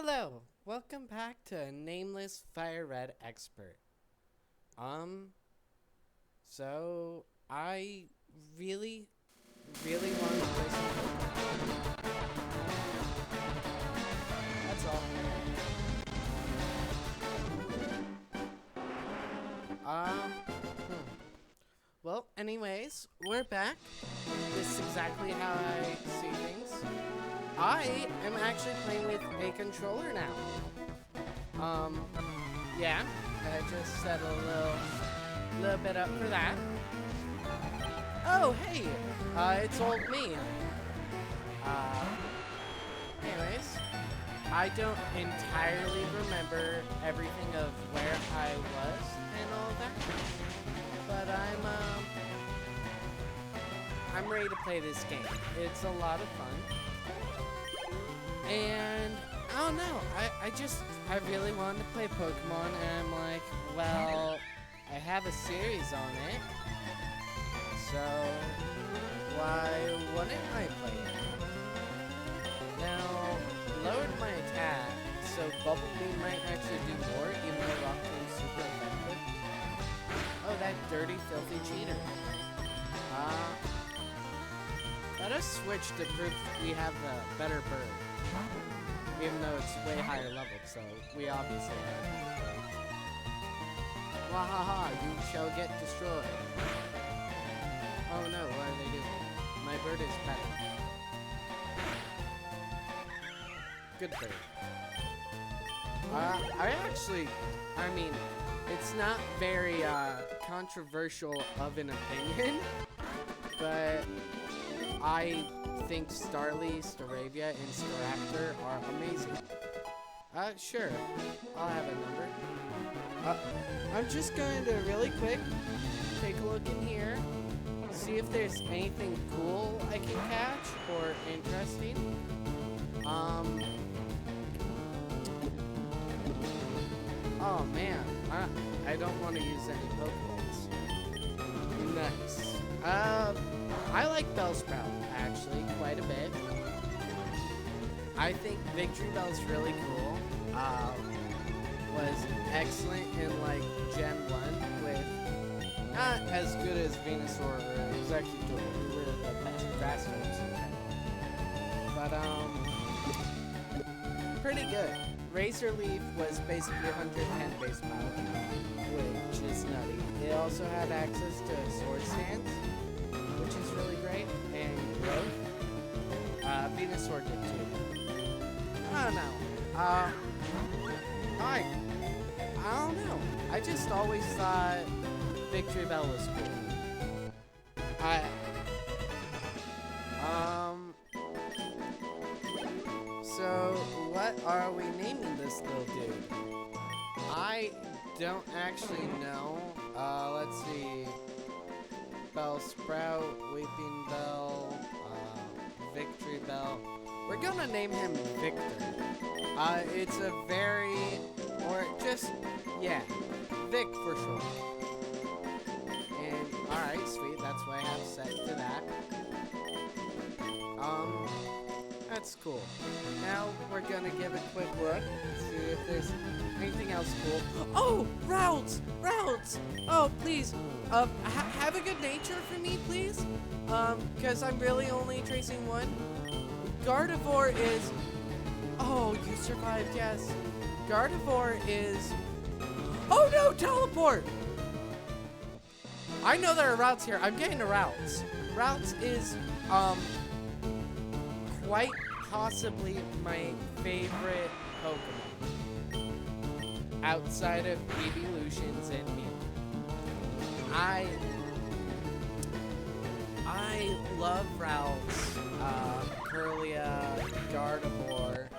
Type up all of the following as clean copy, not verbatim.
Hello, welcome back to Nameless Firered Expert. So I really, really want to play some Pokemon. That's all. Well, anyways, we're back. This is exactly how I see things. I am actually playing with a controller now. Yeah, I just set a little bit up for that. Oh, hey, it's old me. Anyways, I don't entirely remember everything of where I was and all that, but I'm ready to play this game. It's a lot of fun. And I don't know, I really wanted to play Pokemon, and I'm like, well, I have a series on it, so why wouldn't I play it? Now, lowered my attack, so Bubble Beam might actually do more, even though Rock Tomb is super effective. Oh, that dirty, filthy cheater. Let us switch to prove we have the better bird. Even though it's way higher leveled, so we obviously have it. Wahaha, you shall get destroyed. Oh no, what are they doing? My bird is better. Good bird. I mean, it's not very controversial of an opinion, but I think Starly, Staravia, and Staraptor are amazing. Sure. I'll have a number. I'm just going to really quick take a look in here, see if there's anything cool I can catch or interesting. Oh man, I don't want to use any Pokeballs. Nice. I like Bellsprout, actually, quite a bit. I think Victory Bell's really cool. Was excellent in, like, Gen 1 with not as good as Venusaur, or it was actually really the best grass types in general. But, pretty good. Razor Leaf was basically 110 base power, which is nutty. It also had access to Sword Stance, which is really great, and growth. Venusaur did too. I don't know. I don't know. I just always thought Victory Bell was cool. So what are we naming this little dude? I don't actually know. Let's see. Bellsprout, Weeping Bell, Victory Bell. We're gonna name him Victor. It's a very, or just, yeah, Vic for short. And, alright, sweet, that's why I have set to that. That's cool. Now we're gonna give a quick look, see if there's anything else cool. Oh, routes! Routes! Oh, please, have a good nature for me, please? Because I'm really only tracing one. Gardevoir is... Oh, you survived, yes. Gardevoir is... Oh no, teleport! I know there are routes here. I'm getting to routes. Routes is, quite possibly my favorite Pokemon. Outside of Evolutions and Mew. I love routes. Curlia, Gardevoir.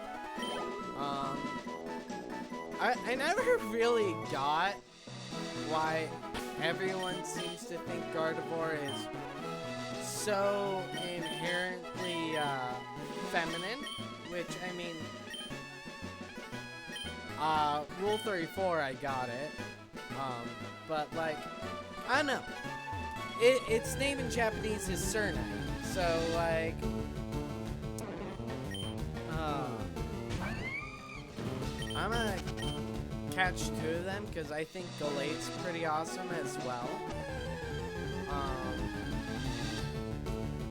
I never really got why everyone seems to think Gardevoir is so inherently feminine, which, I mean, Rule 34, I got it. But, like, I don't know. Its name in Japanese is Surnai, so, like, I'm gonna catch 2 of them because I think Galate's pretty awesome as well.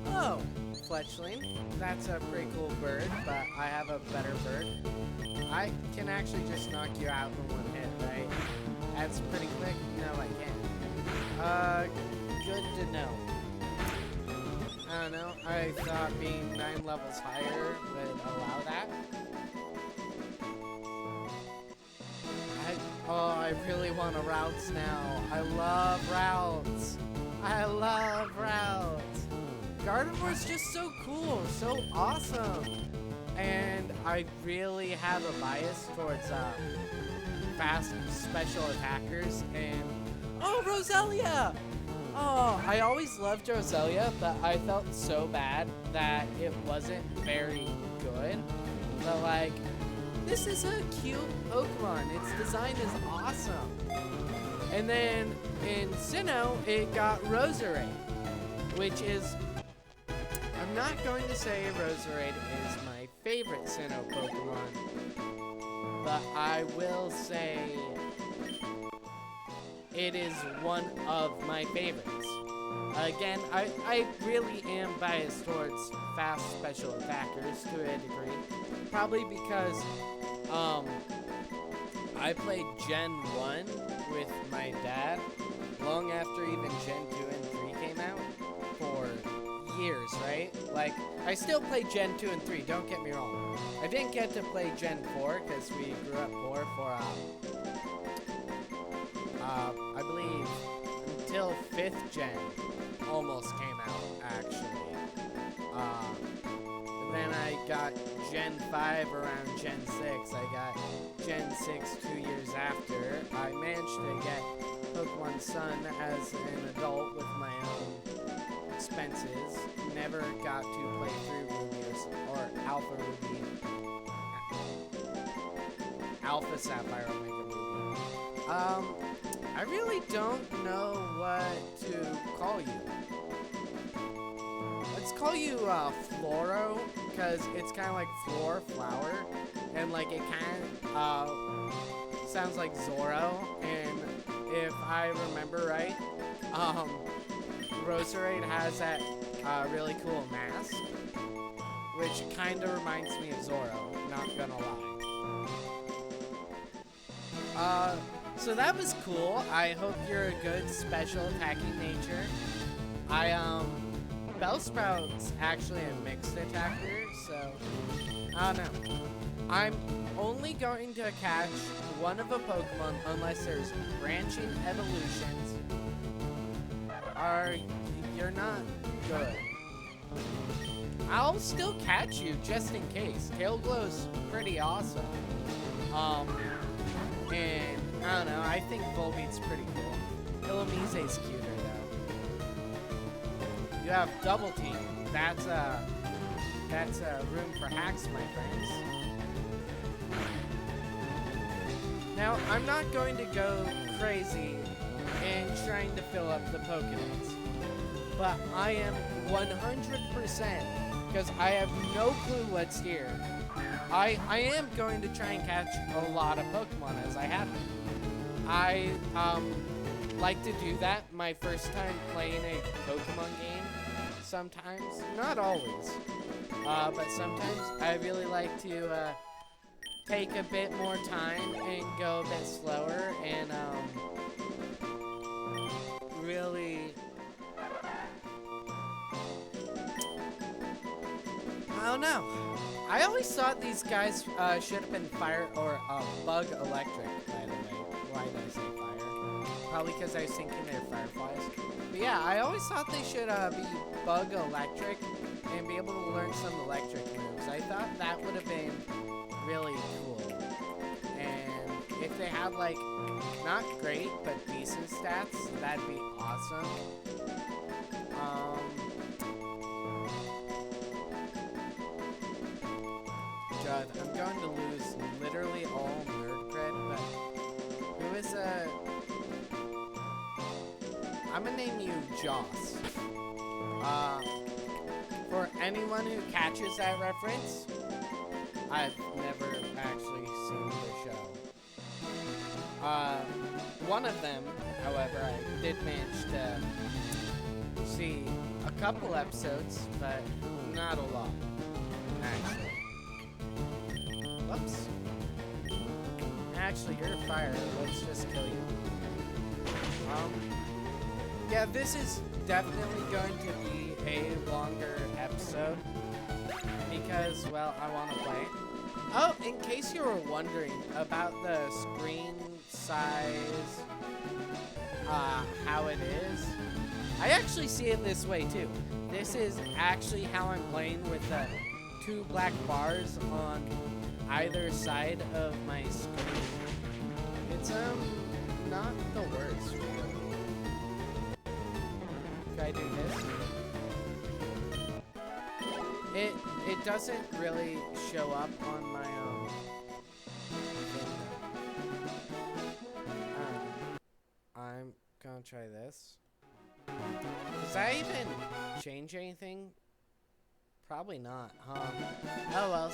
Oh, fletchling. That's a pretty cool bird, but I have a better bird. I can actually just knock you out in 1 hit, right? That's pretty quick. No, I can't. Good to know. I don't know. I thought being 9 levels higher would allow that. I really want a routes now. I love routes. I love routes. Gardevoir's just so cool, so awesome. And I really have a bias towards fast special attackers. And oh, Roselia! Oh, I always loved Roselia, but I felt so bad that it wasn't very good. But like, this is a cute Pokemon. Its design is awesome. And then in Sinnoh, it got Roserade, which is, I'm not going to say Roserade is my favorite Sinnoh Pokemon, but I will say it is one of my favorites. Again, I really am biased towards fast special attackers to a degree. Probably because I played Gen 1 with my dad long after even Gen 2 and 3 came out for years, right? Like, I still play Gen 2 and 3, don't get me wrong. I didn't get to play Gen 4 because we grew up poor for, I believe until 5th Gen almost came out, actually. Then I got Gen 5 around Gen 6. I got Gen 6 2 years after. I managed to get Pokemon Sun as an adult with my own expenses. Never got to play through Ruby or Alpha Ruby. Alpha Sapphire Omega Ruby. I really don't know what to call you. Let's call you Floro, because it's kind of like flower, and like it kind of sounds like Zoro, and if I remember right, Roserade has that really cool mask, which kind of reminds me of Zoro, not gonna lie. So that was cool. I hope you're a good special attacking nature. Bellsprout's actually a mixed attacker, so I don't know. I'm only going to catch one of a Pokemon unless there's branching evolutions. You're not good. I'll still catch you just in case. Tailglow's pretty awesome. And I don't know, I think Volbeat's pretty cool. Illumize's cuter though. You have Double Team. That's room for hacks, my friends. Now, I'm not going to go crazy in trying to fill up the Pokédex, but I am 100%, because I have no clue what's here. I am going to try and catch a lot of Pokemon as I have them. I like to do that my first time playing a Pokemon game. Sometimes, not always, but sometimes I really like to take a bit more time and go a bit slower and really, I don't know. I always thought these guys should have been fire or bug electric, by the way. Why did I say fire? Probably because I was thinking they're fireflies. But yeah, I always thought they should be bug electric and be able to learn some electric moves. I thought that would have been really cool. And if they had like, not great, but decent stats, that'd be awesome. God, I'm going to lose literally all nerd cred, but who is I'm gonna name you Joss. For anyone who catches that reference, I've never actually seen the show. one of them, however, I did manage to see a couple episodes, but not a lot, actually. Whoops. Actually, you're fired. Let's just kill you. Yeah, this is definitely going to be a longer episode because, well, I want to play. Oh, in case you were wondering about the screen size, how it is, I actually see it this way too. This is actually how I'm playing with the 2 black bars on either side of my screen. It's not the worst, really. Can I do this? It doesn't really show up on my I'm gonna try this. Does that even change anything? Probably not, huh? Oh well,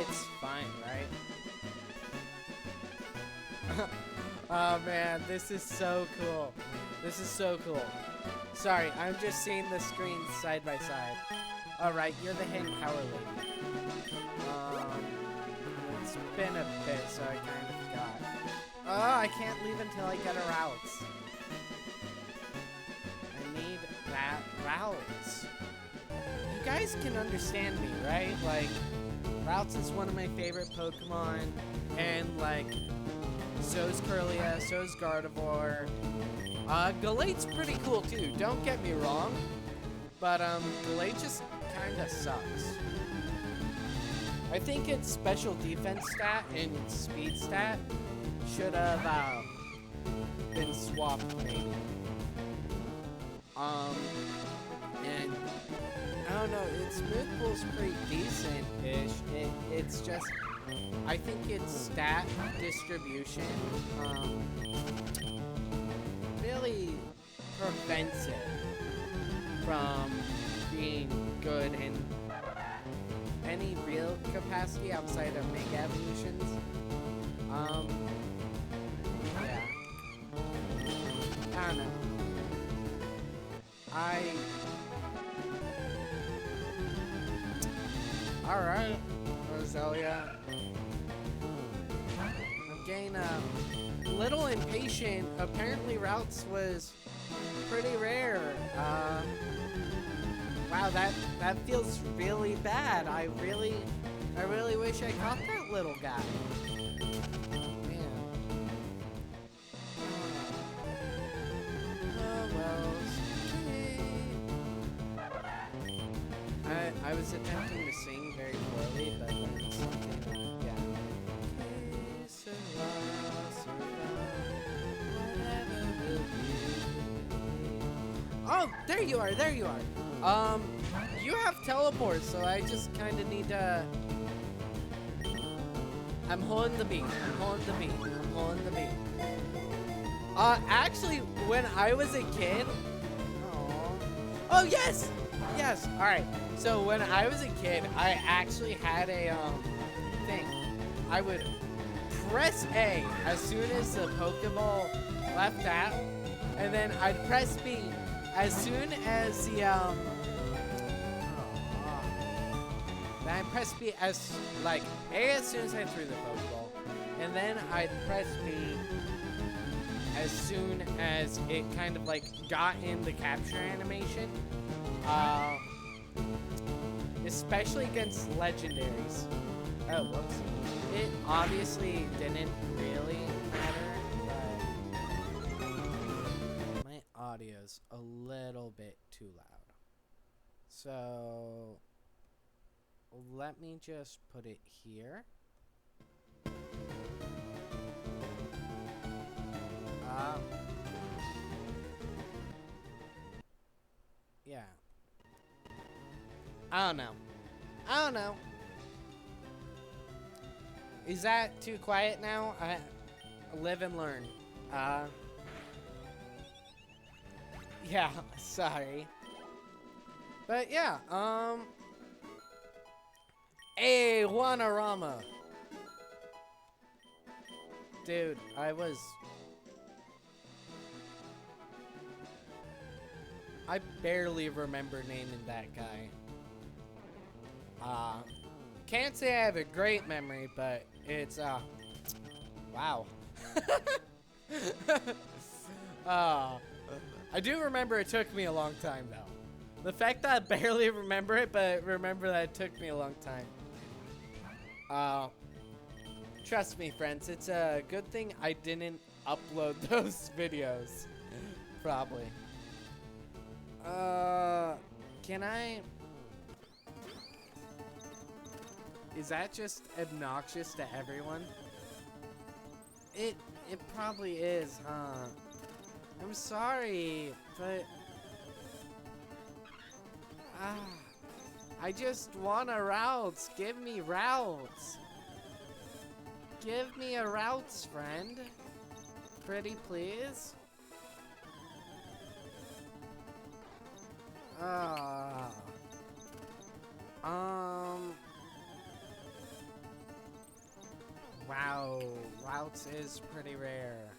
it's fine, right? Oh man, this is so cool. This is so cool. Sorry, I'm just seeing the screens side by side. Alright, you're the hidden power lady. It's been a bit, so I kind of forgot. Oh, I can't leave until I get a routes. I need that routes. You guys can understand me, right? Like, Routes is one of my favorite Pokemon, and like, so's Curlia, so's Gardevoir. Gallate's pretty cool too, don't get me wrong, but Gallate just kinda sucks. I think its special defense stat and its speed stat should have been swapped maybe. And I don't know, its move pool's pretty decent-ish. It's just, I think its stat distribution really prevents it from being good in any real capacity outside of Mega Evolutions. Yeah. I don't know. Alright, Roselia. I'm getting a little impatient. Apparently Routes was pretty rare. Wow, that feels really bad. I really wish I caught that little guy. Man. Oh well. Okay. I was attempting to sing very poorly, but then something, yeah. Oh, there you are, there you are. You have teleport, so I just kind of need to... I'm holding the beat, I'm holding the beat, I'm holding the beat. Actually, when I was a kid... Oh, yes! Yes, alright. So, when I was a kid, I actually had a, thing. I would press A as soon as the Pokeball left out, and then I'd press B as soon as the, then I'd press B as, like, A as soon as I threw the Pokeball, and then I'd press B as soon as it kind of, like, got in the capture animation, especially against legendaries. Oh, whoops. It obviously didn't really matter, but my audio's a little bit too loud. So let me just put it here. Yeah. I don't know. I don't know. Is that too quiet now? I live and learn. Yeah, sorry. But yeah, hey, Wanarama. Dude, I was I barely remember naming that guy. Can't say I have a great memory, but it's, wow. I do remember it took me a long time, though. The fact that I barely remember it, but remember that it took me a long time. Trust me, friends, it's a good thing I didn't upload those videos. Probably. Can I... Is that just obnoxious to everyone? It probably is, huh? I'm sorry, but... I just want a routes. Give me routes. Give me a routes, friend. Pretty please. Wow, routes is pretty rare.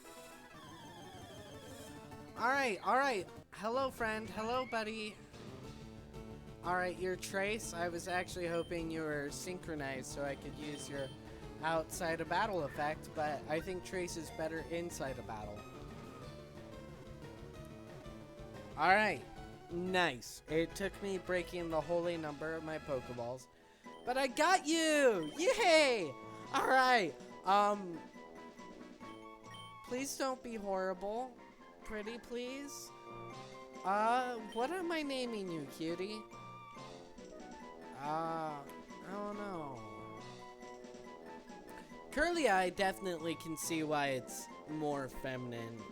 Alright. Hello, friend. Hello, buddy. Alright, you're Trace. I was actually hoping you were synchronized so I could use your outside of battle effect, but I think Trace is better inside of battle. Alright, nice. It took me breaking the holy number of my Pokeballs, but I got you! Yay! Alright, please don't be horrible. Pretty please. What am I naming you, cutie? I don't know. Curly Eye definitely can see why it's more feminine.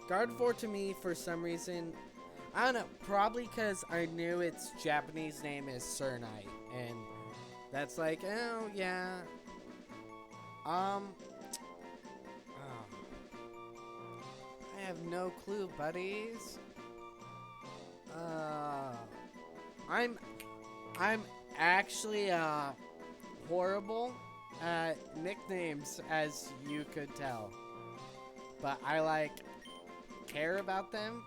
Gardevoir to me, for some reason, I don't know, probably because I knew its Japanese name is Cernite, and that's like, oh, yeah. I have no clue, buddies. I'm actually, horrible at nicknames, as you could tell. But I, care about them.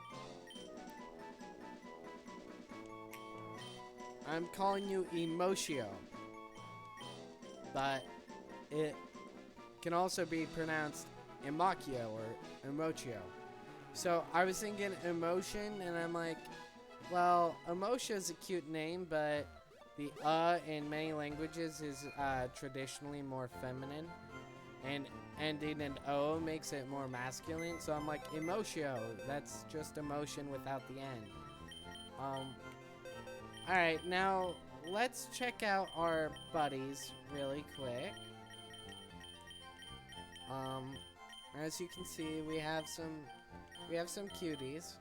I'm calling you Emotio. But it can also be pronounced Emokio or Emotio. So I was thinking emotion, and I'm like, well, Emotio is a cute name, but the in many languages is traditionally more feminine, and ending in O makes it more masculine. So I'm like, Emotio. That's just emotion without the N. Alright, now let's check out our buddies really quick. As you can see, we have some cuties.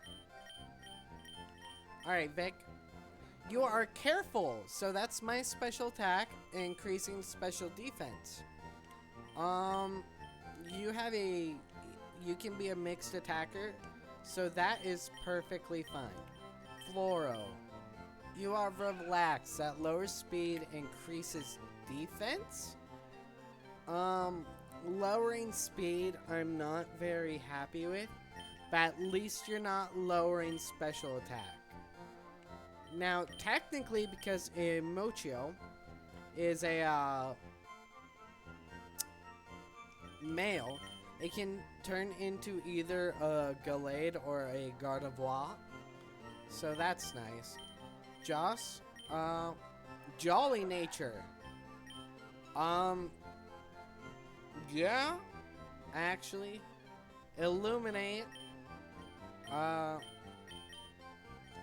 Alright, Vic. You are careful, so that's my special attack, increasing special defense. You can be a mixed attacker, so that is perfectly fine. Floro. You are relaxed, that lowers speed, increases defense? Lowering speed, I'm not very happy with, but at least you're not lowering special attack. Now, technically, because Emotio is a male, it can turn into either a Gallade or a Gardevoir, so that's nice. Joss, Jolly Nature. Yeah, actually, Illuminate.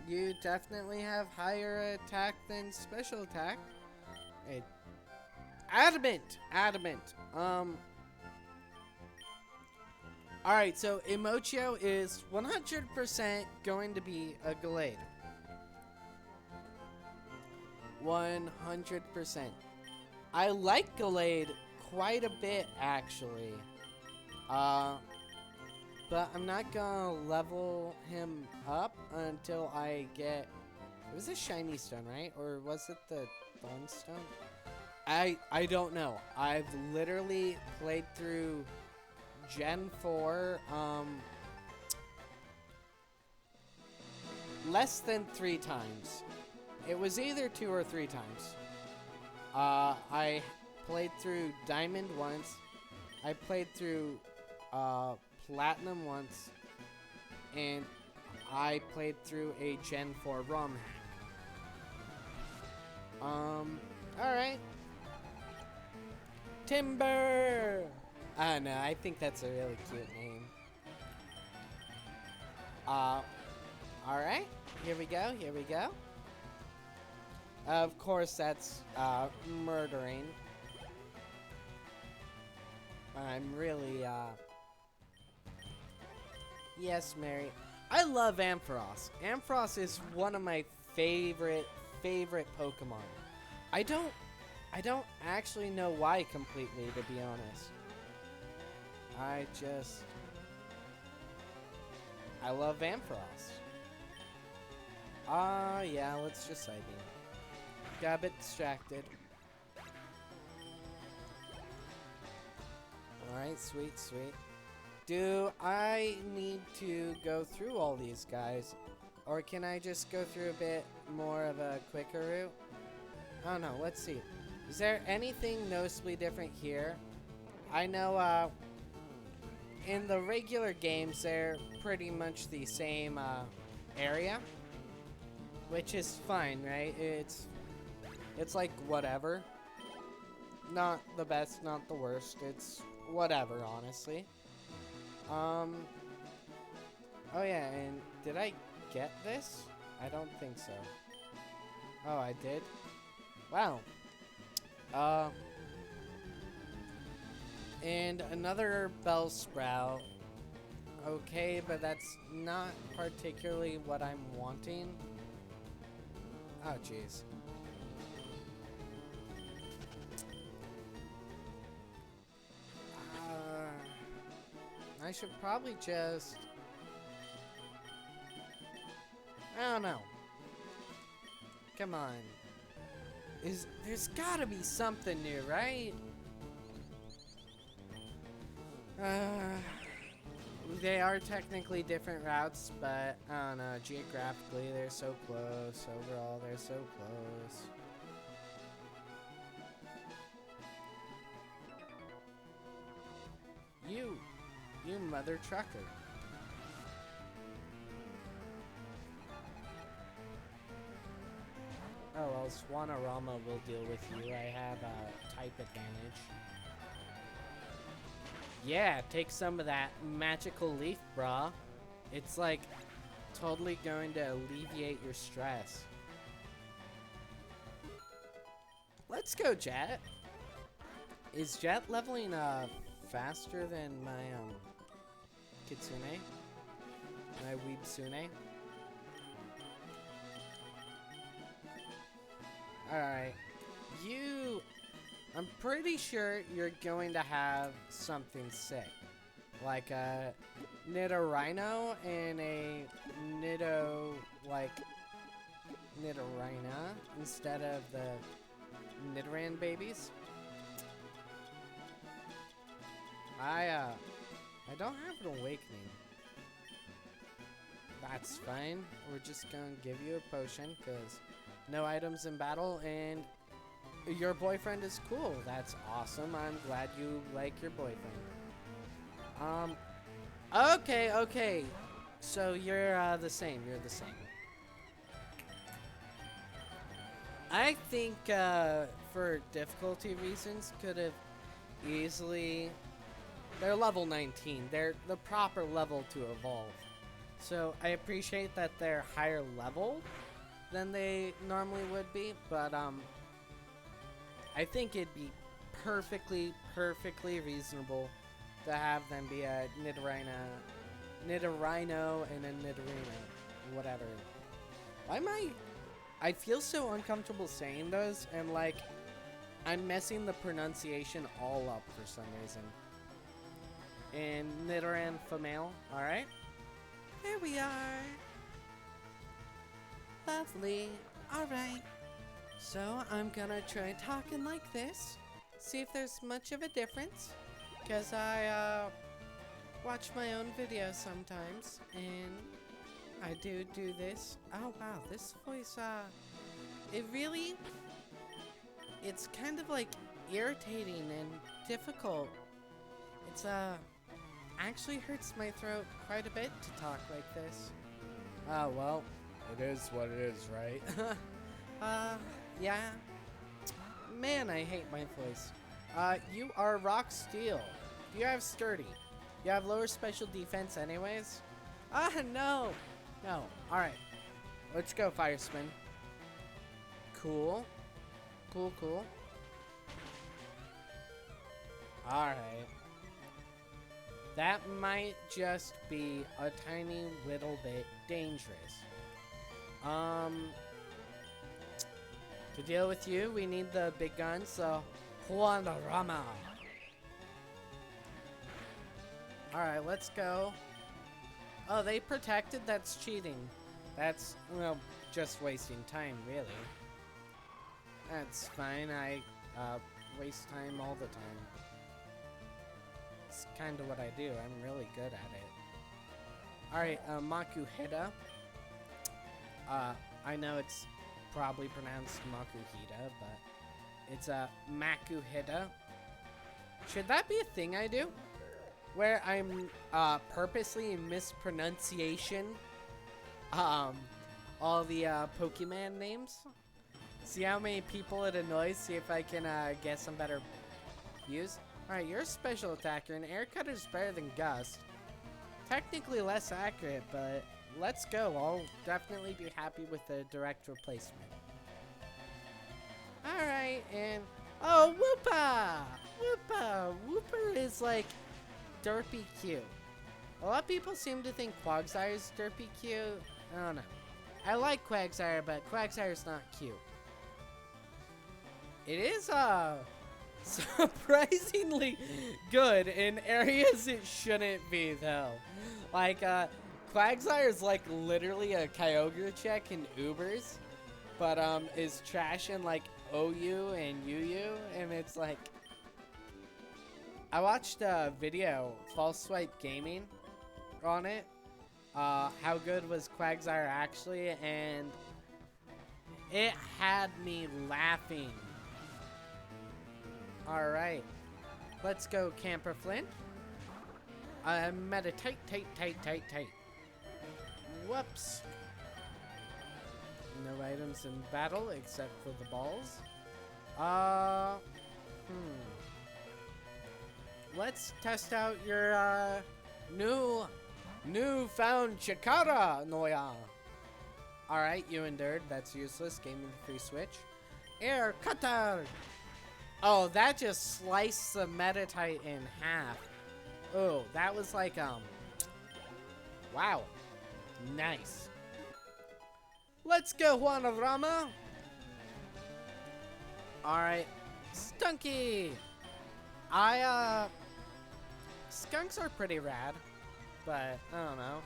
You definitely have higher attack than special attack. Hey, Adamant. Alright, so Emotio is 100% going to be a Gallade. 100%. I like Gallade quite a bit, actually. But I'm not gonna level him up until I get... It was a shiny stone, right? Or was it the bone stone? I don't know. I've literally played through Gen 4, less than 3 times. It was either 2 or 3 times. I played through Diamond once. I played through Platinum once. And I played through a Gen 4 ROM hack. Alright. Timber! No, I think that's a really cute name. Alright. Here we go, here we go. Of course, that's, murdering. I'm really, Yes, Mary. I love Ampharos. Ampharos is one of my favorite Pokemon. I don't actually know why completely, to be honest. I love Ampharos. Yeah, let's just side beam. Got a bit distracted. Alright, sweet, sweet. Do I need to go through all these guys? Or can I just go through a bit more of a quicker route? I don't know, let's see. Is there anything noticeably different here? I know, in the regular games, they're pretty much the same, area. Which is fine, right? It's like, whatever. Not the best, not the worst. It's whatever, honestly. Oh yeah, and did I get this? I don't think so. Oh, I did? Wow. And another Bellsprout. Okay, but that's not particularly what I'm wanting. Oh, jeez. I should probably just... I don't know. Come on. There's gotta be something new, right? They are technically different routes, but I don't know. Geographically, they're so close. Overall, they're so close. You mother trucker. Oh, well, Swanorama will deal with you. I have a type advantage. Yeah, take some of that magical leaf, brah. It's like totally going to alleviate your stress. Let's go, Jet. Is Jet leveling faster than my Kitsune? My Weebsune? Alright. I'm pretty sure you're going to have something sick. Like a Nidorino and a Nidorina instead of the Nidoran babies. I don't have an awakening. That's fine. We're just gonna give you a potion because no items in battle and your boyfriend is cool. That's awesome. I'm glad you like your boyfriend. Okay. So you're the same. You're the same. I think for difficulty reasons could have easily... They're level 19. They're the proper level to evolve. So I appreciate that they're higher level than they normally would be, but I think it'd be perfectly reasonable to have them be a Nidorino and a Nidorina, whatever. Why am I feel so uncomfortable saying those, and like I'm messing the pronunciation all up for some reason. And Nidoran female, alright? There we are. Lovely. Alright. So I'm gonna try talking like this. See if there's much of a difference. Because I watch my own videos sometimes. And I do this. Oh wow, this voice, it really, it's kind of like irritating and difficult. It's, actually hurts my throat quite a bit to talk like this. Oh, well, it is what it is, right? Yeah. Man, I hate my voice. You are rock steel. You have sturdy. You have lower special defense anyways? No. No. Alright. Let's go, Fire Spin. Cool. Cool. Alright. That might just be a tiny little bit dangerous. To deal with you, we need the big guns, so Juanarama. Alright, let's go. Oh, they protected? That's cheating. That's, well, just wasting time, really. That's fine, I waste time all the time. It's kind of what I do. I'm really good at it. Alright, Makuhita. I know it's probably pronounced Makuhita, but it's Makuhita. Should that be a thing I do? Where I'm purposely mispronunciation all the Pokemon names? See how many people it annoys, see if I can get some better views. Alright, you're a special attacker, and Air Cutter is better than Gust. Technically less accurate, but let's go. I'll definitely be happy with the direct replacement. Alright, and... oh, Woopa! Wooper is, like, derpy cute. A lot of people seem to think Quagsire is derpy cute. I don't know. I like Quagsire, but Quagsire's not cute. It is, surprisingly good in areas it shouldn't be, though. Like, Quagsire is like literally a Kyogre check in Ubers, but is trash in like OU and UU, and it's like, I watched a video, False Swipe Gaming, on it. How good was Quagsire actually, and it had me laughing. Alright, let's go Camper Flint. Meditate, tight. Whoops. No items in battle except for the balls. Let's test out your, newfound Chikara, Noya. Alright, you endured. That's useless. Gave me the free switch. Air Cutter! Oh, that just sliced the Meditite in half. Oh, that was like, wow. Nice. Let's go, Juanarama. Alright. Stunky! Skunks are pretty rad, but I don't know.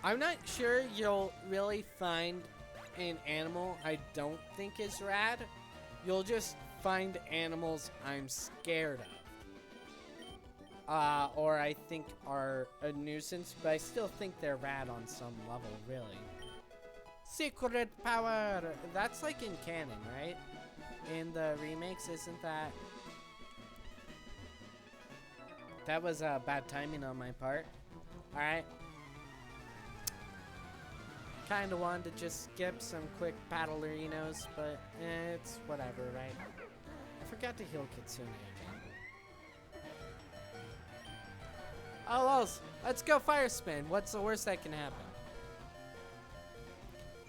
I'm not sure you'll really find an animal I don't think is rad. You'll just find animals I'm scared of. Or I think are a nuisance, but I still think they're rad on some level, really. Secret power! That's like in canon, right? In the remakes, isn't that? That was bad timing on my part. Alright. Kinda wanted to just skip some quick battlerinos, but it's whatever, right? I forgot to heal Kitsune again. Oh, Lulz, let's go Fire Spin. What's the worst that can happen?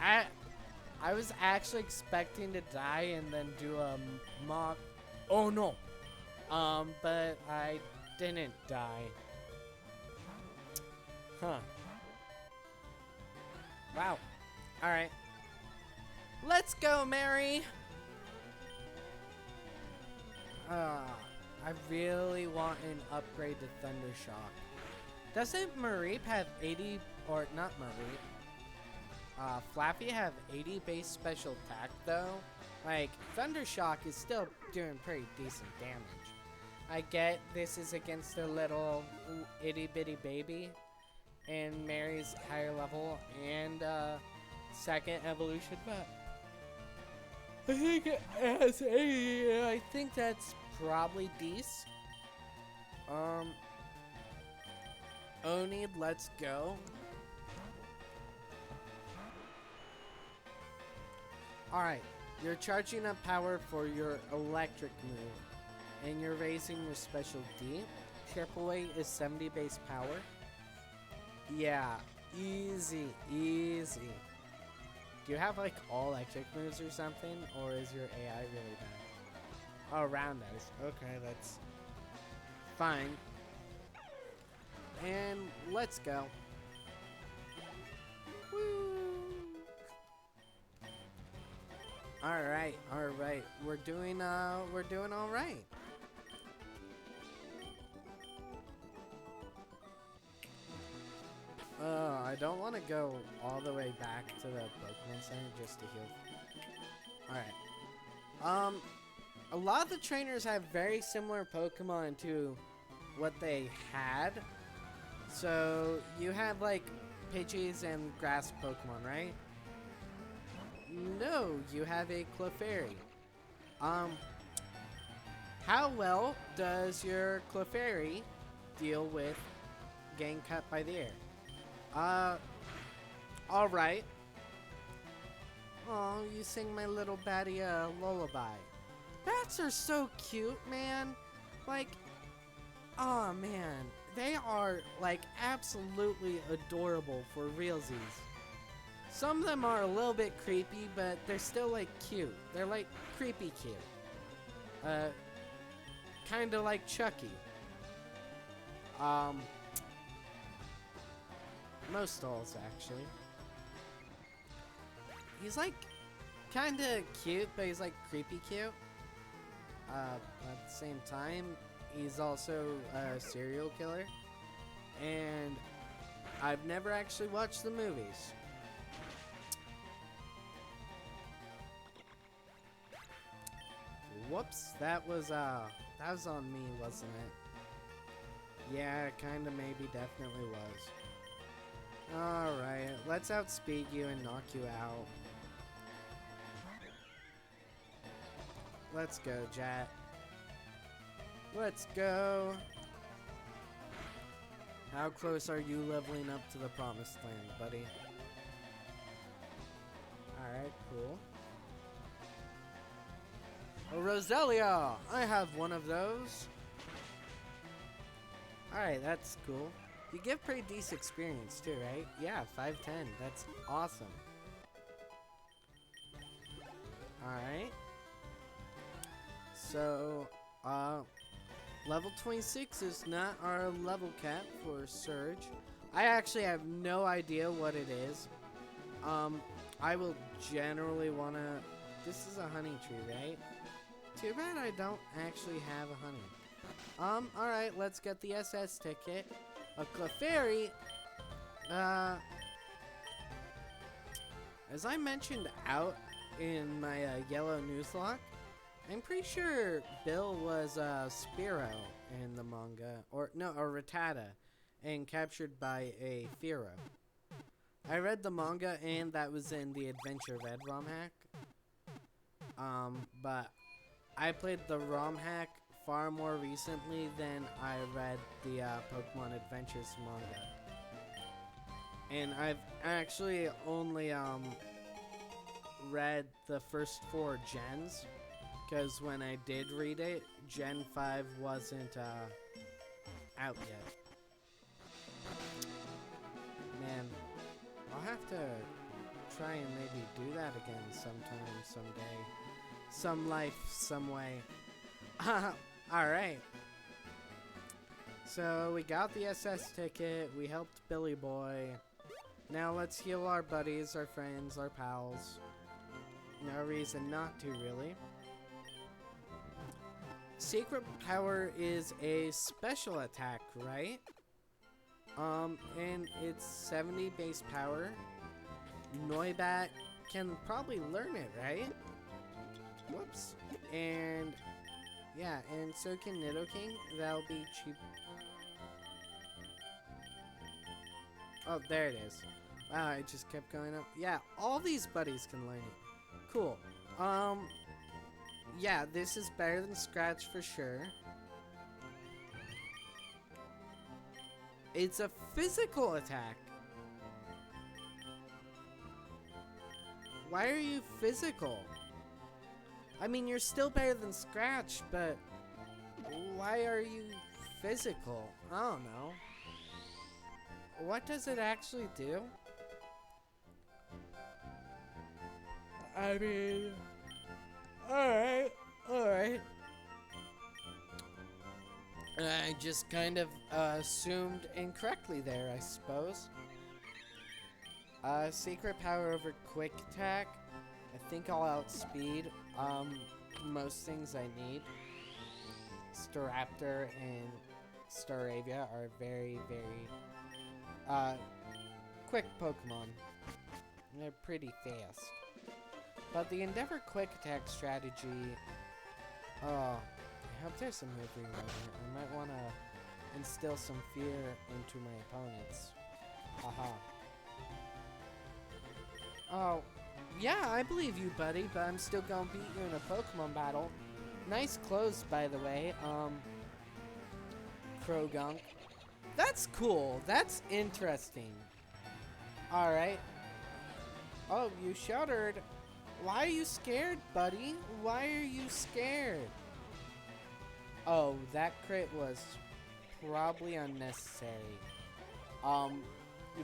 I was actually expecting to die and then do a mock. Oh no. But I didn't die. Huh. Wow. Alright. Let's go, Mary! I really want an upgrade to Thunder Shock. Doesn't Mareep have 80, or not Mareep, Flappy have 80 base special attack though? Like, Thunder Shock is still doing pretty decent damage. I get this is against a little itty bitty baby, and Mary's higher level and second evolution, but I think that's probably Dees. Oni, let's go. Alright, you're charging up power for your electric move, and you're raising your special D. Triple A is 70 base power. Yeah, easy, easy. Do you have like all electric moves or something, or is your AI really bad? Oh, round ice. Okay, that's fine. And let's go. Woo! All right. We're doing all right. I don't want to go all the way back to the Pokemon Center just to heal. Alright. A lot of the trainers have very similar Pokemon to what they had. So, you have, like, Pidgeys and grass Pokemon, right? No, you have a Clefairy. How well does your Clefairy deal with getting cut by the air? Alright. Oh, you sing my little baddie a lullaby. Bats are so cute, man. Like, oh man. They are, like, absolutely adorable for realsies. Some of them are a little bit creepy, but they're still, like, cute. They're, like, creepy cute. Kinda like Chucky. Most dolls, actually. He's, like, kinda cute, but he's, like, creepy cute. At the same time, he's also a serial killer. And I've never actually watched the movies. Whoops, that was on me, wasn't it? Yeah, kinda, maybe, definitely was. Alright, let's outspeed you and knock you out. Let's go, Jat. Let's go. How close are you leveling up to the promised land, buddy? Alright, cool. Oh, Roselia! I have one of those. Alright, that's cool. You give pretty decent experience too, right? Yeah, 510. That's awesome. Alright. So, level 26 is not our level cap for Surge. I actually have no idea what it is. I will generally want to... This is a honey tree, right? Too bad I don't actually have a honey. Alright, let's get the SS ticket. A Clefairy, as I mentioned out in my yellow newslock, I'm pretty sure Bill was Spearow in the manga, or Rattata, and captured by a Fearow. I read the manga and that was in the Adventure of Ed ROM hack. But I played the ROM hack far more recently than I read the Pokemon Adventures manga. And I've actually only read the first 4 gens, because when I did read it, Gen 5 wasn't out yet. Man, I'll have to try and maybe do that again sometime, someday. Some life, some way. Alright. So, we got the SS ticket, we helped Billy Boy. Now let's heal our buddies, our friends, our pals. No reason not to, really. Secret Power is a special attack, right? And it's 70 base power. Noibat can probably learn it, right? Whoops. And... yeah, and so can Nidoking. That'll be cheap. Oh, there it is. Wow, I just kept going up. Yeah, all these buddies can learn it. Cool. Yeah, this is better than Scratch for sure. It's a physical attack. Why are you physical? I mean, you're still better than Scratch, but why are you physical? I don't know. What does it actually do? I mean, alright. I just kind of assumed incorrectly there, I suppose. Secret power over quick attack. I think I'll outspeed most things I need. Staraptor and Staravia are very, very quick Pokemon. They're pretty fast. But the Endeavor quick attack strategy, I hope there's some moving around here. I might want to instill some fear into my opponents. Haha. Oh, yeah, I believe you, buddy, but I'm still gonna beat you in a Pokemon battle. Nice clothes, by the way. Krogunk. That's cool. That's interesting. Alright. Oh, you shuddered. Why are you scared, buddy? Why are you scared? Oh, that crit was probably unnecessary.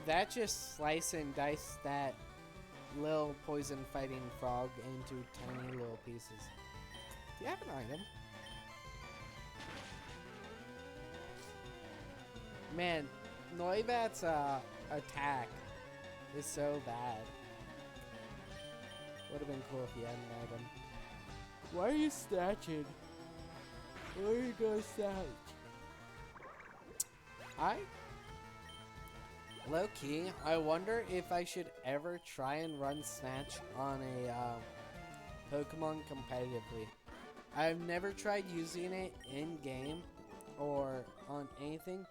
That just slice and dice that little poison fighting frog into tiny little pieces. Do you have an item? Man, Noibat's attack is so bad. Would have been cool if he had an item. Why are you snatching? Why are you gonna snatch? Low-key, I wonder if I should ever try and run Snatch on a Pokemon competitively. I've never tried using it in-game or on anything,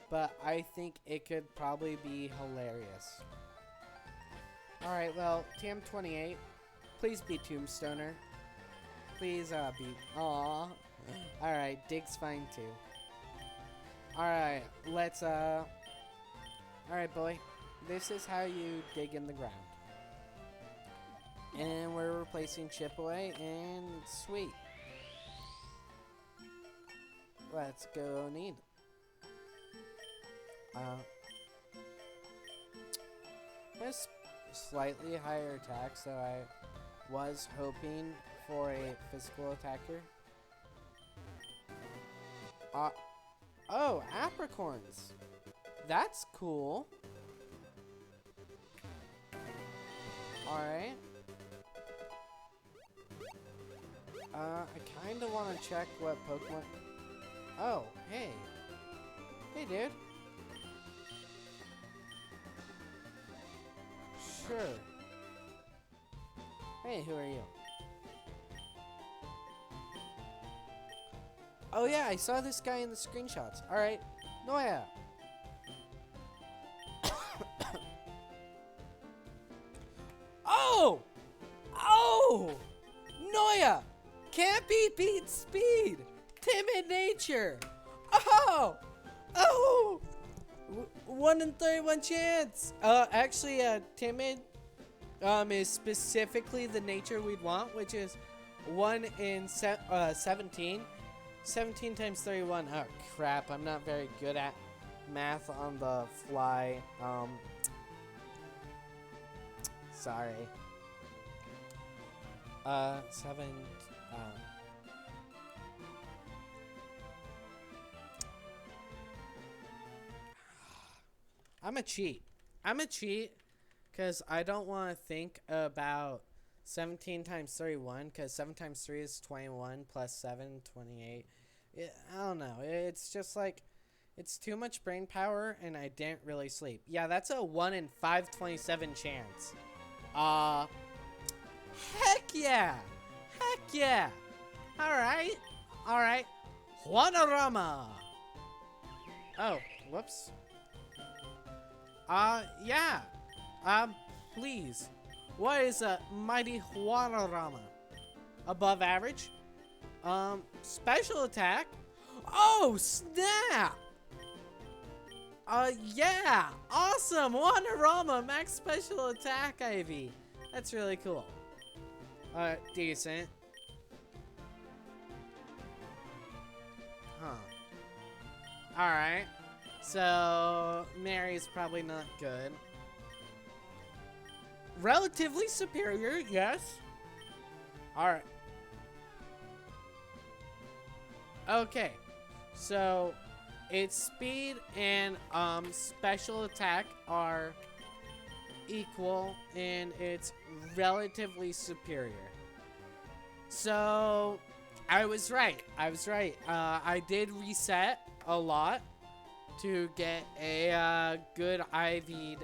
but I think it could probably be hilarious. Alright, well, TM28, please be Tombstoner. Please be... Aww. Alright, Dig's fine too. Alright, let's Alright, boy. This is how you dig in the ground. And we're replacing Chip Away, and sweet. Let's go need. This slightly higher attack, so I was hoping for a physical attacker. Oh, apricorns. That's cool. Alright. I kinda wanna check what Pokemon... Oh, hey. Hey, dude. Sure. Hey, who are you? Oh yeah, I saw this guy in the screenshots. Alright. Noya. Oh! Oh! Noya! Can't be beat speed! Timid nature! Oh! Oh! 1 in 31 chance! Actually, timid, is specifically the nature we'd want, which is 1 in 17. 17 times 31. Oh, crap. I'm not very good at math on the fly. Sorry. 7, I'm a cheat. I'm a cheat because I don't want to think about 17 times 31 because 7 times 3 is 21 plus 7, 28. I don't know. It's just like, it's too much brain power and I didn't really sleep. Yeah, that's a 1 in 527 chance. Heck yeah! Heck yeah! Alright. Alright. Juanarama! Oh, whoops. Yeah. Please. What is a mighty Juanorama? Above average? Special attack? Oh, snap! Yeah! Awesome! Juanorama, max special attack IV. That's really cool. Decent. Huh. Alright. So, Mary's probably not good. Relatively superior, yes. Alright. Okay. So, its speed and special attack are equal, and it's relatively superior. So, I was right. I did reset a lot to get a good IV'd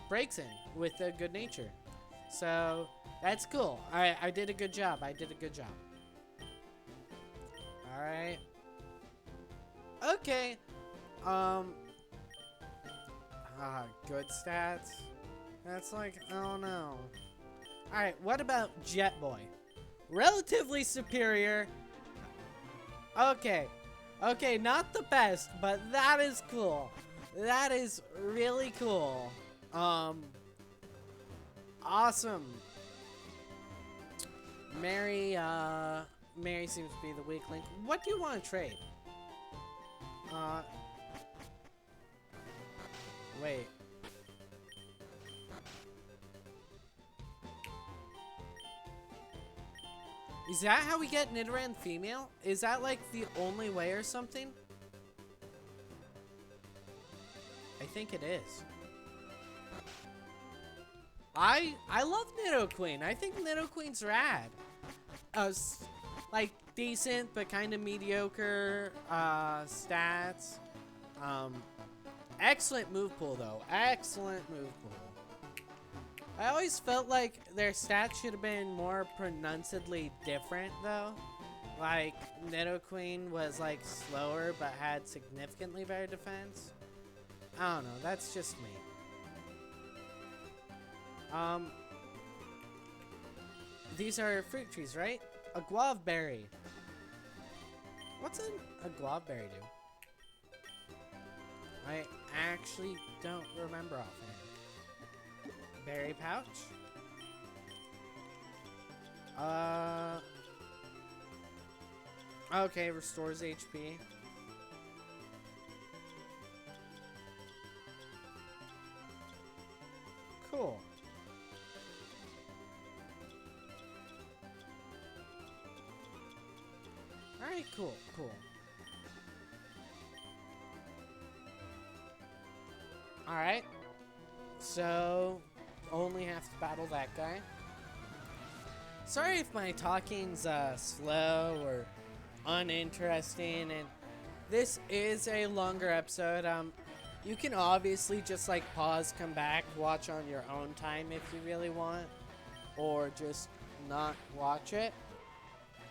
breaks in with a good nature. So, that's cool. I did a good job. Alright. Okay. Good stats. That's like, oh no. Alright, what about Jet Boy? Relatively superior. Okay. Okay, not the best, but that is cool. That is really cool. Awesome. Mary seems to be the weak link. What do you want to trade? Wait. Is that how we get Nidoran female? Is that like the only way or something? I think it is. I love Nidoqueen. I think Nidoqueen's rad. Like decent but kind of mediocre stats. Excellent move pool though. Excellent move pool. I always felt like their stats should have been more pronouncedly different though. Like Nidoqueen was like slower but had significantly better defense. I don't know, that's just me. These are fruit trees, right? A guava berry. What's a guava berry do? I actually don't remember offhand. Berry pouch? Okay, restores HP. Cool. Alright, cool. Alright. So, only have to battle that guy. Sorry if my talking's slow or uninteresting, and this is a longer episode. You can obviously just like pause, come back, watch on your own time if you really want, or just not watch it.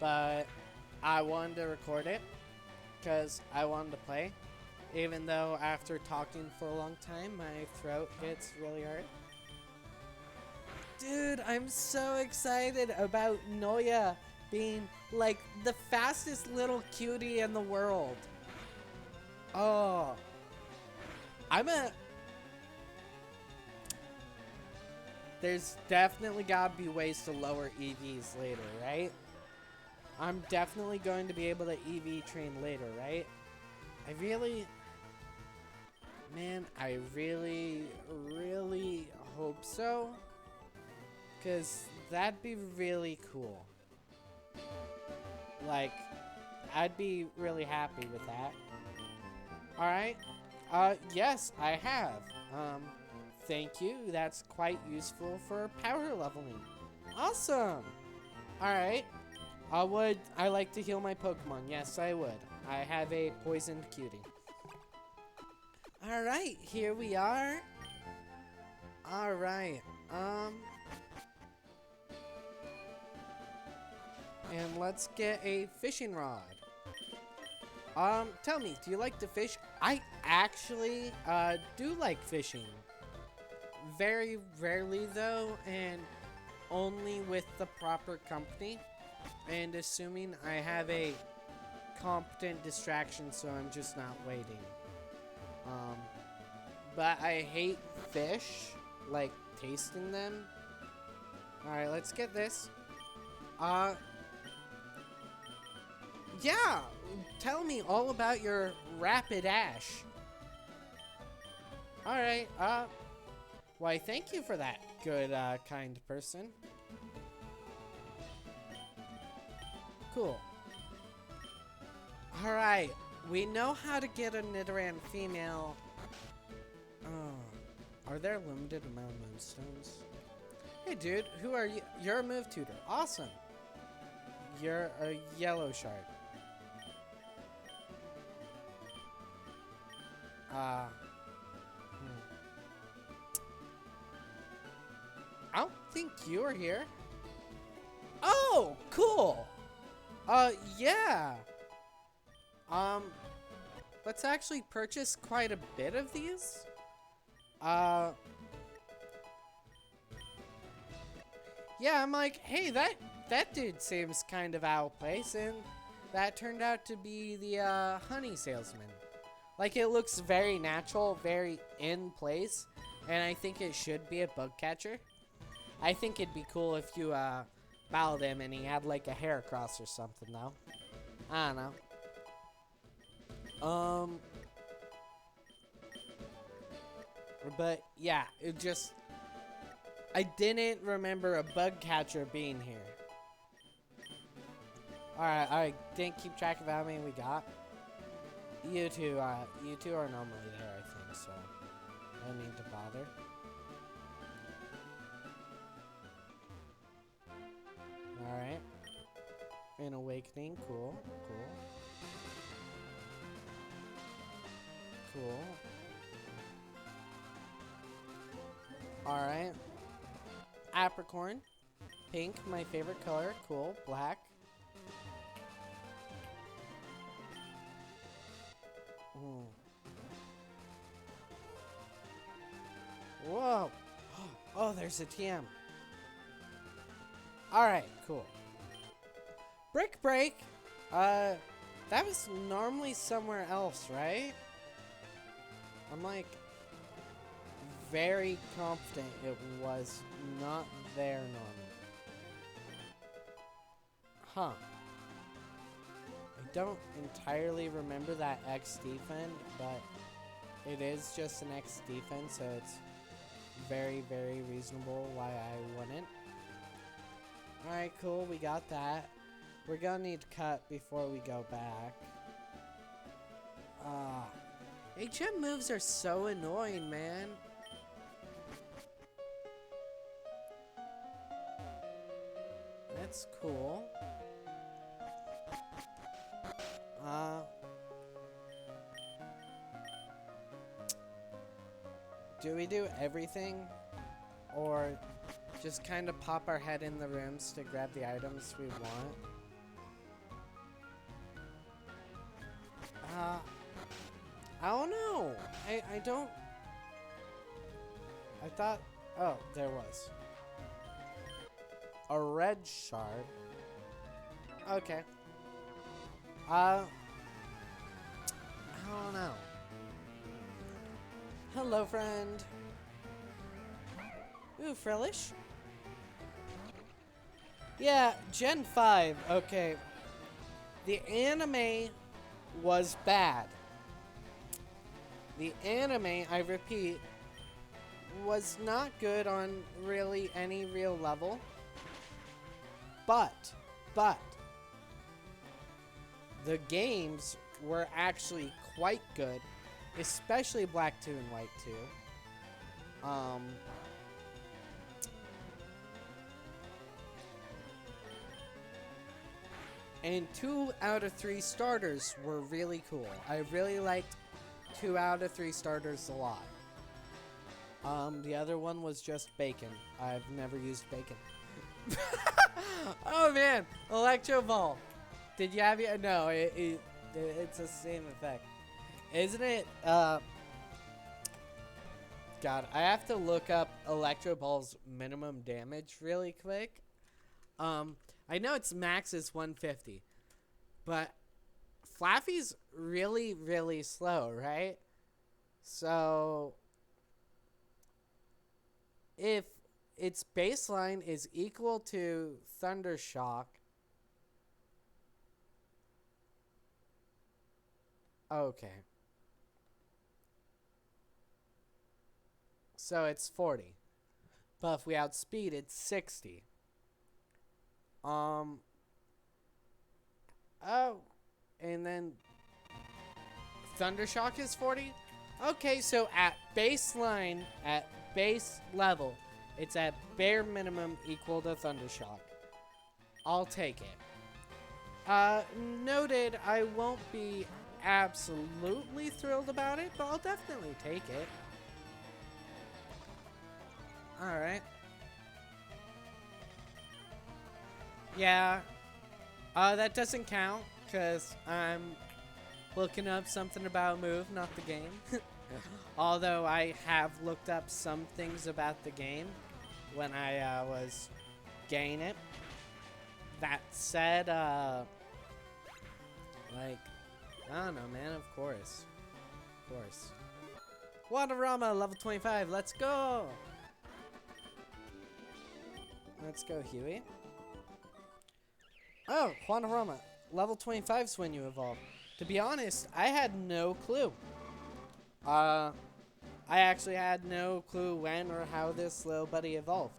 But I wanted to record it because I wanted to play, even though after talking for a long time, my throat gets really hurt. Dude, I'm so excited about Noya being like the fastest little cutie in the world. Oh. There's definitely gotta be ways to lower EVs later, right? I'm definitely going to be able to EV train later, right? I really hope so. Because that'd be really cool. Like, I'd be really happy with that. Alright. Yes, I have. Thank you. That's quite useful for power leveling. Awesome. Alright. Would I like to heal my Pokemon? Yes, I would. I have a poisoned cutie. Alright, here we are. Alright. And let's get a fishing rod. Tell me, do you like to fish? I actually, do like fishing. Very rarely, though, and only with the proper company. And assuming I have a competent distraction, so I'm just not waiting. But I hate fish, like tasting them. Alright, let's get this. Yeah, tell me all about your rapid ash. Alright, why thank you for that, good, kind person. Cool. Alright, we know how to get a Nidoran female. Oh, are there a limited amount of moonstones? Hey dude, who are you? You're a move tutor. Awesome. You're a yellow shard. I don't think you are here. Oh, cool. Yeah. Let's actually purchase quite a bit of these. Yeah, I'm like, hey, that dude seems kind of out of place, and that turned out to be the, honey salesman. Like, it looks very natural, very in place, and I think it should be a bug catcher. I think it'd be cool if you, battled him and he had, like, a hair across or something, though. I don't know. But, yeah, it just... I didn't remember a bug catcher being here. Alright, didn't keep track of how many we got. You two are normally there, I think, so no need to bother. Alright. An awakening, cool. Alright. Apricorn. Pink, my favorite color. Cool. Black. Whoa. Oh, there's a TM. Alright, cool. Brick Break. That was normally somewhere else, right? I'm like very confident it was not there normally. Huh. I don't entirely remember that X defend, but it is just an X defense, so it's very, very reasonable why I wouldn't. Alright, cool, we got that. We're gonna need to cut before we go back. HM moves are so annoying, man. That's cool. Do we do everything? Or just kind of pop our head in the rooms to grab the items we want? I don't know. I don't... I thought... Oh, there was. A red shard. Okay. I don't know. Hello, friend. Ooh, Frillish. Yeah, Gen 5. Okay. The anime was bad. The anime, I repeat, was not good on really any real level. But, the games were actually quite good, especially Black 2 and White 2. And 2 out of 3 starters were really cool. I really liked 2 out of 3 starters a lot. The other one was just bacon. I've never used bacon. Oh man, Electro Ball. Did you have it? No, It's the same effect. Isn't it, God, I have to look up Electro Ball's minimum damage really quick. I know its max is 150, but Flaffy's really, really slow, right? So, if its baseline is equal to Thundershock, okay. So it's 40. But if we outspeed, it's 60. Um. Oh. And then Thundershock is 40? Okay, so at baseline, at base level, it's at bare minimum equal to Thundershock. I'll take it. Noted, I won't be absolutely thrilled about it, but I'll definitely take it. Alright. Yeah. That doesn't count, because I'm looking up something about a move, not the game. Although I have looked up some things about the game when I was getting it. That said, like, I don't know, man, of course. Of course. Waterama, level 25, let's go! Let's go, Huey. Oh, Juanarama, level 25 is when you evolve. To be honest, I had no clue. I actually had no clue when or how this little buddy evolved.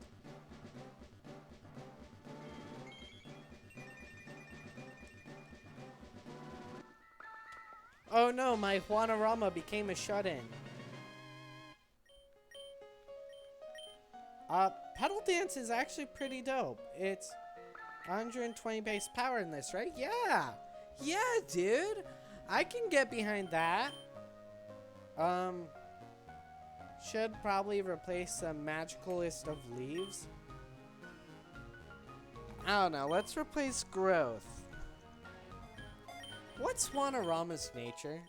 Oh no, my Juanarama became a shut-in. Pedal Dance is actually pretty dope. It's 120 base power in this, right? Yeah! Yeah, dude! I can get behind that. Should probably replace the Magicalist of Leaves. I don't know, let's replace Growth. What's Juanarama's nature?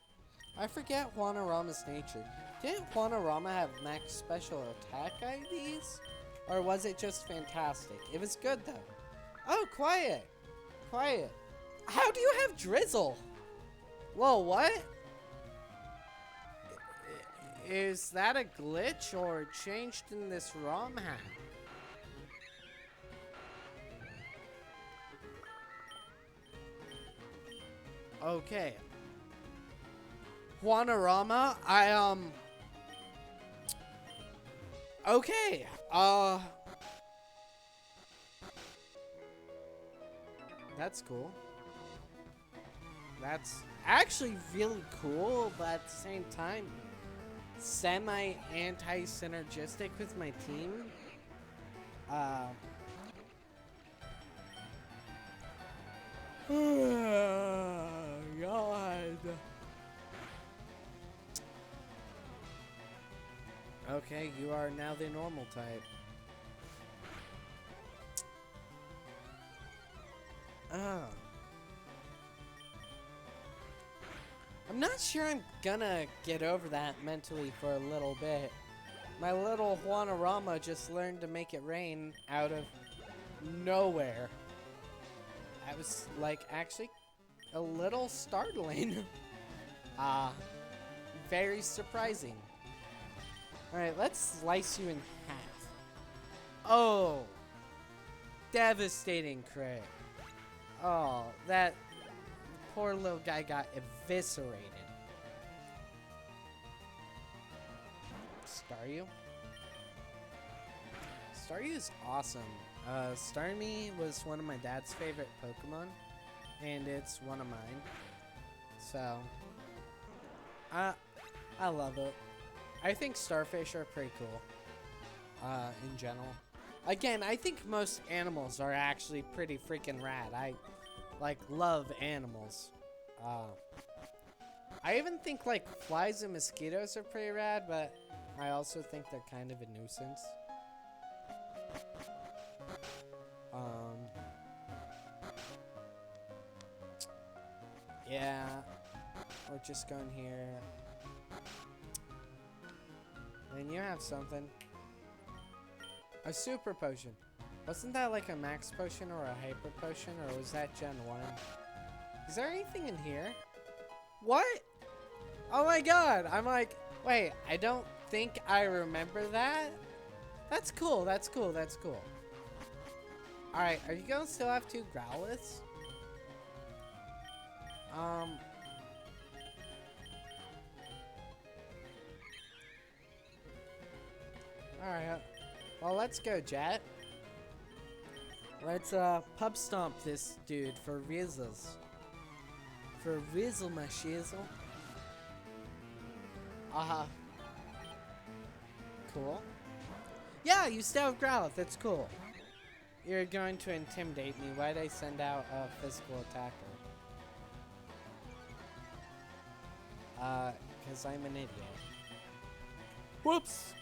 I forget Juanarama's nature. Didn't Juanarama have max special attack IVs? Or was it just fantastic? It was good though. Oh, quiet. Quiet. How do you have Drizzle? Whoa, what? Is that a glitch or changed in this ROM hack? Okay. Juanarama, okay. That's cool. That's actually really cool, but at the same time, semi-anti-synergistic with my team. God. Okay, you are now the normal type. Oh. I'm not sure I'm gonna get over that mentally for a little bit. My little Juanarama just learned to make it rain out of nowhere. That was, like, actually a little startling. Very surprising. Alright, let's slice you in half. Oh! Devastating crit. Oh, that poor little guy got eviscerated. Staryu? Staryu is awesome. Starmie was one of my dad's favorite Pokemon, and it's one of mine. So, I love it. I think Starfish are pretty cool, in general. Again, I think most animals are actually pretty freaking rad. I, like, love animals. I even think, like, flies and mosquitoes are pretty rad, but I also think they're kind of a nuisance. Yeah. We're just going here. Then you have something. A super potion. Wasn't that like a max potion or a hyper potion, or was that Gen 1? Is there anything in here? What? Oh my god! I'm like, wait, I don't think I remember that? That's cool, that's cool, that's cool. Alright, are you gonna still have 2 Growliths? Alright, well, let's go, Jet. Let's, pub stomp this dude for Rizzles. For Rizzle, my shizzle. Cool. Yeah, you still have Growlithe, that's cool. You're going to intimidate me. Why'd I send out a physical attacker? Because I'm an idiot. Whoops!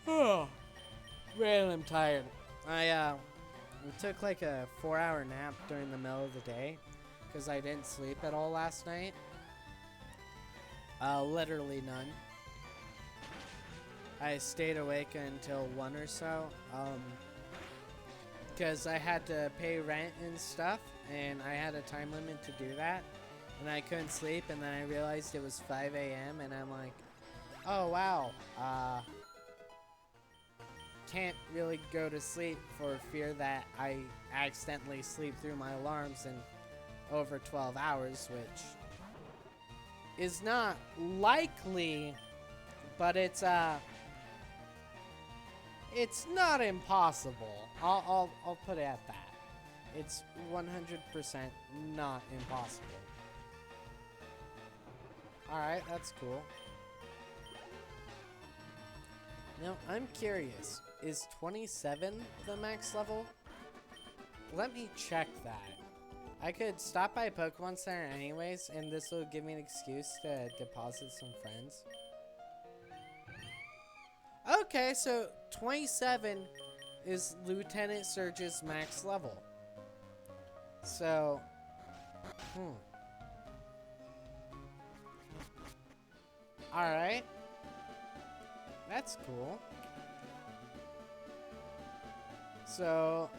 Oh, man, I'm tired. I took like a 4-hour nap during the middle of the day because I didn't sleep at all last night. Literally none. I stayed awake until 1 or so, because I had to pay rent and stuff, and I had a time limit to do that, and I couldn't sleep, and then I realized it was 5 a.m., and I'm like, oh wow, can't really go to sleep for fear that I accidentally sleep through my alarms in over 12 hours, which is not likely, but it's not impossible. I'll put it at that. It's 100% not impossible. Alright, that's cool. Now, I'm curious. Is 27 the max level? Let me check that. I could stop by Pokemon Center anyways, and this will give me an excuse to deposit some friends. Okay, so 27 is Lieutenant Surge's max level. So, Alright. That's cool. So,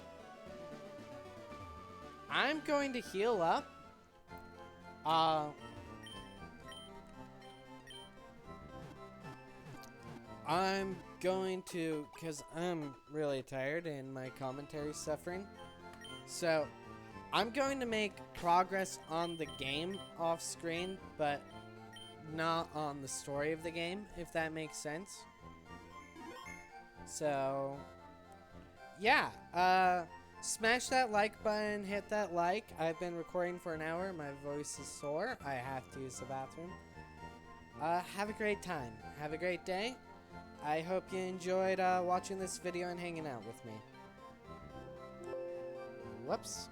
I'm going to heal up. I'm going to, because I'm really tired and my commentary's suffering. So, I'm going to make progress on the game off screen, but not on the story of the game, if that makes sense. So, yeah, smash that like button, hit that like. I've been recording for an hour. My voice is sore. I have to use the bathroom. Have a great time. Have a great day. I hope you enjoyed watching this video and hanging out with me. Whoops.